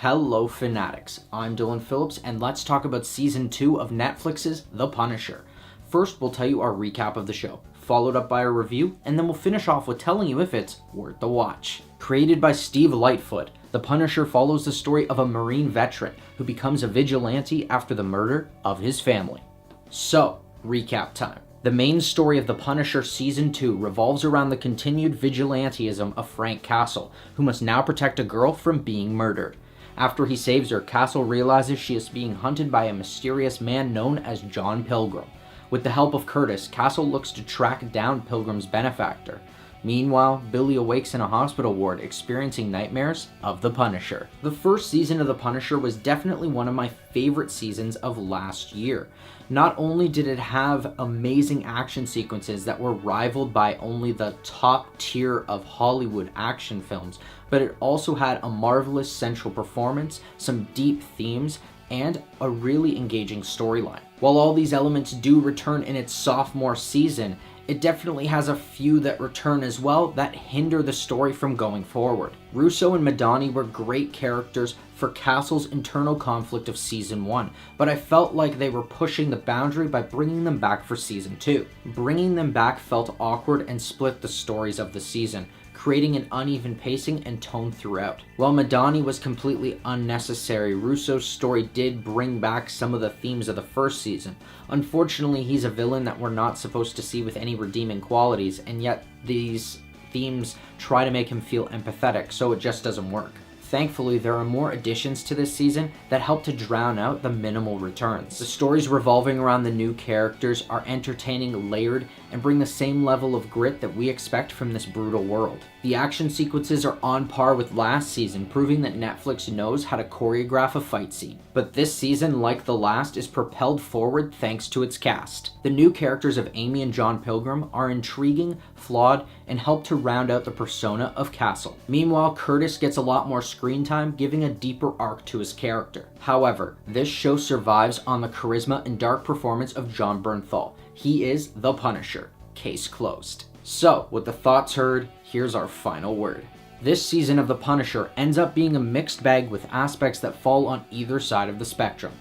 Hello Fanatics, I'm Dylan Phillips and let's talk about Season 2 of Netflix's The Punisher. First we'll tell you our recap of the show, followed up by a review, and then we'll finish off with telling you if it's worth the watch. Created by Steve Lightfoot, The Punisher follows the story of a Marine veteran who becomes a vigilante after the murder of his family. So, recap time. The main story of The Punisher Season 2 revolves around the continued vigilantism of Frank Castle, who must now protect a girl from being murdered. After he saves her, Castle realizes she is being hunted by a mysterious man known as John Pilgrim. With the help of Curtis, Castle looks to track down Pilgrim's benefactor. Meanwhile, Billy awakes in a hospital ward experiencing nightmares of The Punisher. The first season of The Punisher was definitely one of my favorite seasons of last year. Not only did it have amazing action sequences that were rivaled by only the top tier of Hollywood action films, but it also had a marvelous central performance, some deep themes, and a really engaging storyline. While all these elements do return in its sophomore season, it definitely has a few that return as well that hinder the story from going forward. Russo and Madani were great characters for Castle's internal conflict of Season 1, but I felt like they were pushing the boundary by bringing them back for Season 2. Bringing them back felt awkward and split the stories of the season, creating an uneven pacing and tone throughout. While Madani was completely unnecessary, Russo's story did bring back some of the themes of the first season. Unfortunately, he's a villain that we're not supposed to see with any redeeming qualities, and yet these themes try to make him feel empathetic, so it just doesn't work. Thankfully, there are more additions to this season that help to drown out the minimal returns. The stories revolving around the new characters are entertaining, layered, and bring the same level of grit that we expect from this brutal world. The action sequences are on par with last season, proving that Netflix knows how to choreograph a fight scene. But this season, like the last, is propelled forward thanks to its cast. The new characters of Amy and John Pilgrim are intriguing, flawed, and help to round out the persona of Castle. Meanwhile, Curtis gets a lot more screen time, giving a deeper arc to his character. However, this show survives on the charisma and dark performance of Jon Bernthal. He is The Punisher. Case closed. So, with the thoughts heard, here's our final word. This season of The Punisher ends up being a mixed bag with aspects that fall on either side of the spectrum.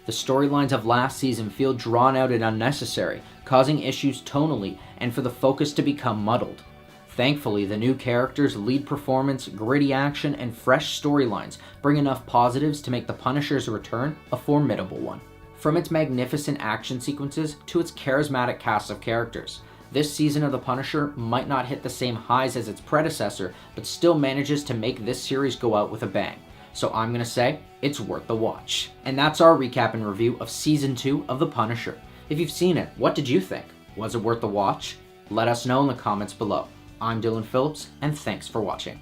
The storylines of last season feel drawn out and unnecessary, causing issues tonally and for the focus to become muddled. Thankfully, the new characters, lead performance, gritty action, and fresh storylines bring enough positives to make The Punisher's return a formidable one. From its magnificent action sequences to its charismatic cast of characters, this season of The Punisher might not hit the same highs as its predecessor, but still manages to make this series go out with a bang. So I'm gonna say, it's worth the watch. And that's our recap and review of Season 2 of The Punisher. If you've seen it, what did you think? Was it worth the watch? Let us know in the comments below. I'm Dylan Phillips, and thanks for watching.